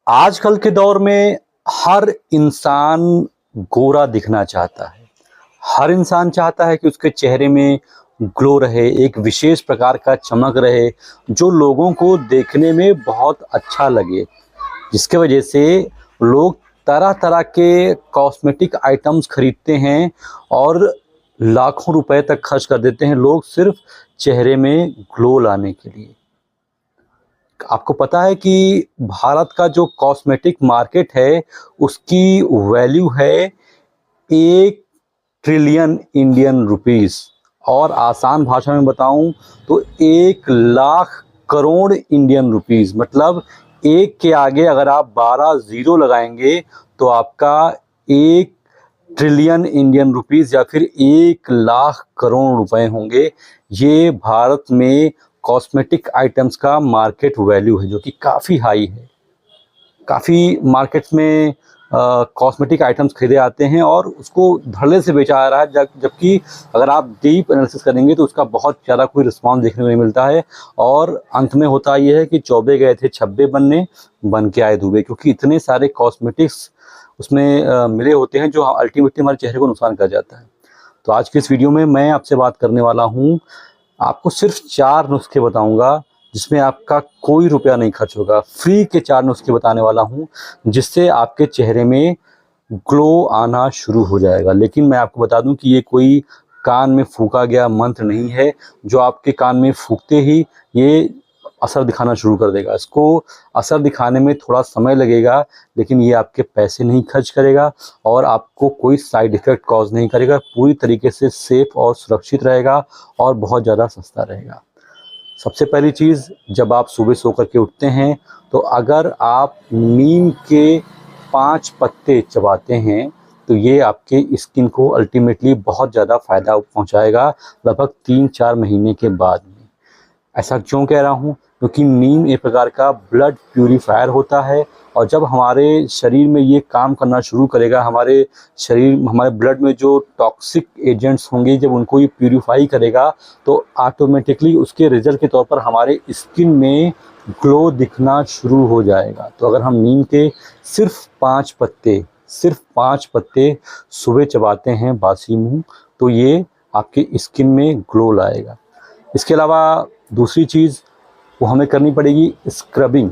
आजकल के दौर में हर इंसान गोरा दिखना चाहता है। हर इंसान चाहता है कि उसके चेहरे में ग्लो रहे, एक विशेष प्रकार का चमक रहे, जो लोगों को देखने में बहुत अच्छा लगे। जिसकी वजह से लोग तरह-तरह के कॉस्मेटिक आइटम्स खरीदते हैं और लाखों रुपए तक खर्च कर देते हैं लोग सिर्फ चेहरे में ग्लो लाने के लिए। आपको पता है कि भारत का जो कॉस्मेटिक मार्केट है, उसकी वैल्यू है 1 ट्रिलियन इंडियन रुपीस, और आसान भाषा में बताऊं तो 1 लाख करोड़ इंडियन रुपीस। मतलब एक के आगे अगर आप 12 जीरो लगाएंगे तो आपका 1 ट्रिलियन इंडियन रुपीस या फिर 1 लाख करोड़ रुपए होंगे। ये भारत में कॉस्मेटिक आइटम्स का मार्केट वैल्यू है, जो कि काफ़ी हाई है। काफ़ी मार्केट्स में कॉस्मेटिक आइटम्स खरीदे आते हैं और उसको धड़ल्ले से बेचा आ रहा है, जबकि अगर आप डीप एनालिसिस करेंगे तो उसका बहुत ज़्यादा कोई रिस्पॉन्स देखने को नहीं मिलता है। और अंत में होता ये है कि चौबे गए थे छब्बे बनने, बन के आए दुबे, क्योंकि इतने सारे कॉस्मेटिक्स उसमें मिले होते हैं जो अल्टीमेटली हमारे चेहरे को नुकसान कर जाता है। तो आज की इस वीडियो में मैं आपसे बात करने वाला हूँ, आपको सिर्फ 4 नुस्खे बताऊंगा जिसमें आपका कोई रुपया नहीं खर्च होगा। फ्री के 4 नुस्खे बताने वाला हूं जिससे आपके चेहरे में ग्लो आना शुरू हो जाएगा। लेकिन मैं आपको बता दूं कि ये कोई कान में फूंका गया मंत्र नहीं है जो आपके कान में फूंकते ही ये असर दिखाना शुरू कर देगा। इसको असर दिखाने में थोड़ा समय लगेगा, लेकिन ये आपके पैसे नहीं खर्च करेगा और आपको कोई साइड इफ़ेक्ट कॉज नहीं करेगा। पूरी तरीके से सेफ और सुरक्षित रहेगा और बहुत ज़्यादा सस्ता रहेगा। सबसे पहली चीज़, जब आप सुबह सो कर के उठते हैं तो अगर आप नीम के 5 पत्ते चबाते हैं तो ये आपके स्किन को अल्टीमेटली बहुत ज़्यादा फ़ायदा पहुंचाएगा लगभग 3-4 महीने के बाद में। ऐसा क्यों कह रहा हूँ? क्योंकि नीम एक प्रकार का ब्लड प्यूरीफायर होता है और जब हमारे शरीर में ये काम करना शुरू करेगा, हमारे ब्लड में जो टॉक्सिक एजेंट्स होंगे जब उनको ये प्यूरीफाई करेगा तो ऑटोमेटिकली उसके रिजल्ट के तौर पर हमारे स्किन में ग्लो दिखना शुरू हो जाएगा। तो अगर हम नीम के सिर्फ 5 पत्ते सुबह चबाते हैं बासी मुँह, तो ये आपके स्किन में ग्लो लाएगा। इसके अलावा दूसरी चीज़ वो हमें करनी पड़ेगी स्क्रबिंग।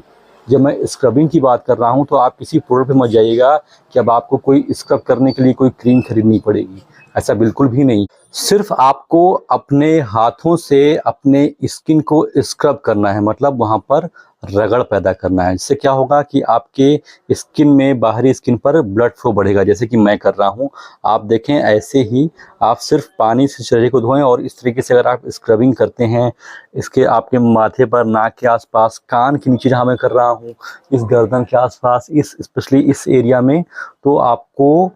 जब मैं स्क्रबिंग की बात कर रहा हूँ तो आप किसी प्रोडक्ट पे मत जाइएगा कि अब आपको कोई स्क्रब करने के लिए कोई क्रीम खरीदनी पड़ेगी, ऐसा बिल्कुल भी नहीं। सिर्फ आपको अपने हाथों से अपने स्किन को स्क्रब करना है, मतलब वहाँ पर रगड़ पैदा करना है। इससे क्या होगा कि आपके स्किन में, बाहरी स्किन पर ब्लड फ्लो बढ़ेगा, जैसे कि मैं कर रहा हूँ। आप देखें, ऐसे ही आप सिर्फ पानी से शरीर को धोएं और इस तरीके से अगर आप स्क्रबिंग करते हैं, इसके आपके माथे पर, नाक के आसपास, कान के नीचे जहाँ मैं कर रहा हूँ, इस गर्दन के आसपास, स्पेशली इस एरिया में, तो आपको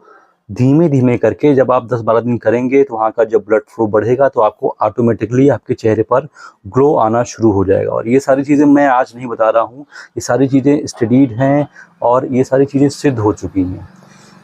धीमे धीमे करके जब आप 10-12 दिन करेंगे तो वहाँ का जब ब्लड फ्लो बढ़ेगा तो आपको ऑटोमेटिकली आपके चेहरे पर ग्लो आना शुरू हो जाएगा। और ये सारी चीज़ें मैं आज नहीं बता रहा हूँ, ये सारी चीज़ें स्टडीड हैं और ये सारी चीज़ें सिद्ध हो चुकी हैं।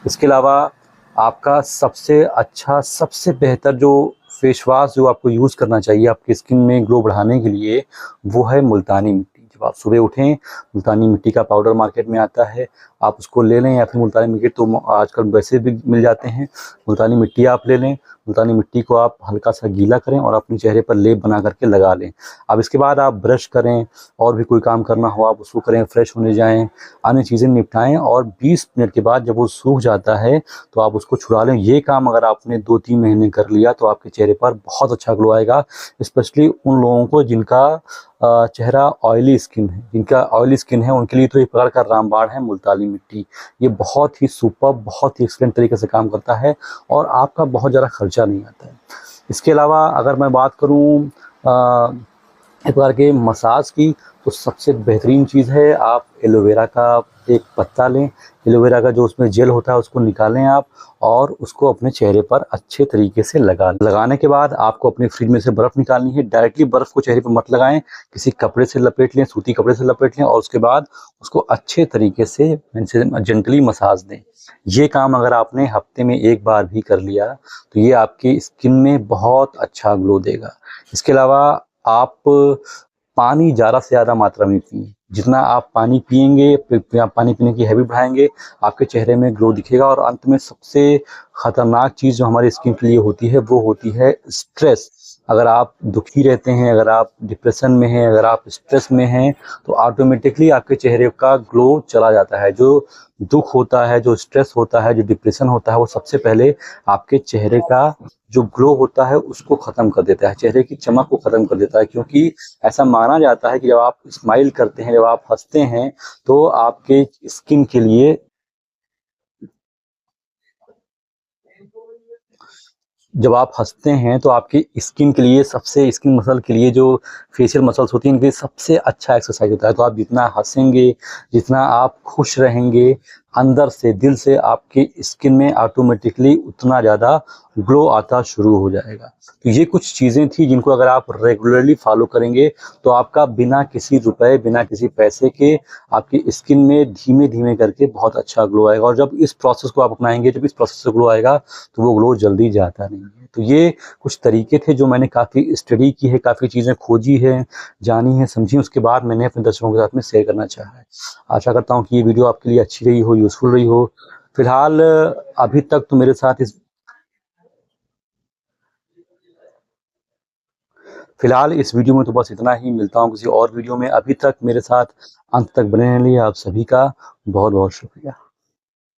इसके अलावा आपका सबसे अच्छा, सबसे बेहतर जो फेस वॉश जो आपको यूज़ करना चाहिए आपकी स्किन में ग्लो बढ़ाने के लिए, वो है मुल्तानी मिट्टी। जब आप सुबह उठें, मुल्तानी मिट्टी का पाउडर मार्केट में आता है, आप उसको ले लें, या फिर मुल्तानी मिट्टी तो आजकल वैसे भी मिल जाते हैं। मुल्तानी मिट्टी आप ले लें, मुल्तानी मिट्टी को आप हल्का सा गीला करें और अपने चेहरे पर लेप बना करके लगा लें। अब इसके बाद आप ब्रश करें, और भी कोई काम करना हो आप उसको करें, फ्रेश होने जाएं, अन्य चीज़ें निपटाएं, और 20 मिनट के बाद जब वो सूख जाता है तो आप उसको छुड़ा लें। ये काम अगर आपने 2-3 महीने कर लिया तो आपके चेहरे पर बहुत अच्छा ग्लो आएगा। स्पेशली उन लोगों को जिनका चेहरा ऑयली स्किन है, उनके लिए तो एक प्रकार का रामबाण है मुल्तानी मिट्टी। ये बहुत ही सुपर, बहुत ही एक्सीलेंट तरीके से काम करता है और आपका बहुत ज़्यादा खर्चा नहीं आता है। इसके अलावा अगर मैं बात करूँ एक प्रकार के मसाज की, तो सबसे बेहतरीन चीज़ है आप एलोवेरा का एक पत्ता लें, एलोवेरा का जो उसमें जेल होता है उसको निकालें आप, और उसको अपने चेहरे पर अच्छे तरीके से लगाने के बाद आपको अपने फ्रिज में से बर्फ़ निकालनी है। डायरेक्टली बर्फ़ को चेहरे पर मत लगाएं, किसी कपड़े से लपेट लें, सूती कपड़े से लपेट लें, और उसके बाद उसको अच्छे तरीके से जेंटली मसाज दें। ये काम अगर आपने हफ्ते में 1 बार भी कर लिया तो ये आपकी स्किन में बहुत अच्छा ग्लो देगा। इसके अलावा आप पानी ज़्यादा से ज़्यादा मात्रा में पिएं। जितना आप पानी पिएंगे, पानी पीने की हैबिट बढ़ाएंगे, आपके चेहरे में ग्लो दिखेगा। और अंत में सबसे खतरनाक चीज़ जो हमारी स्किन के लिए होती है वो होती है स्ट्रेस। अगर आप दुखी रहते हैं, अगर आप डिप्रेशन में हैं, अगर आप स्ट्रेस में हैं, तो ऑटोमेटिकली आपके चेहरे का ग्लो चला जाता है। जो दुख होता है, जो स्ट्रेस होता है, जो डिप्रेशन होता है, वो सबसे पहले आपके चेहरे का जो ग्लो होता है उसको ख़त्म कर देता है, चेहरे की चमक को ख़त्म कर देता है। क्योंकि ऐसा माना जाता है कि जब आप स्माइल करते हैं, जब आप हँसते हैं, तो आपके स्किन के लिए जब आप हँसते हैं तो आपकी स्किन के लिए, सबसे स्किन मसल के लिए जो फेशियल मसल्स होती हैं, इनके लिए सबसे अच्छा एक्सरसाइज होता है। तो आप जितना हँसेंगे, जितना आप खुश रहेंगे, अंदर से, दिल से, आपकी स्किन में ऑटोमेटिकली उतना ज़्यादा ग्लो आता शुरू हो जाएगा। तो ये कुछ चीज़ें थी जिनको अगर आप रेगुलरली फॉलो करेंगे तो आपका बिना किसी रुपए, बिना किसी पैसे के आपकी स्किन में धीमे-धीमे करके बहुत अच्छा ग्लो आएगा। और जब इस प्रोसेस को आप अपनाएँगे, जब इस प्रोसेस से ग्लो आएगा, तो वो ग्लो जल्दी जाता नहीं है। तो ये कुछ तरीके थे जो मैंने काफ़ी स्टडी की है, काफ़ी चीज़ें खोजी हैं, जानी हैं, समझी हैं, उसके बाद मैंने अपने दर्शकों के साथ में शेयर करना चाहा है। आशा करता हूँ कि ये वीडियो आपके लिए अच्छी रही हो, यूज़फुल रही हो। फिलहाल अभी तक तो मेरे साथ इस फिलहाल इस वीडियो में तो बस इतना ही। मिलता हूँ किसी और वीडियो में। अभी तक मेरे साथ अंत तक बने रहने के लिए आप सभी का बहुत-बहुत शुक्रिया।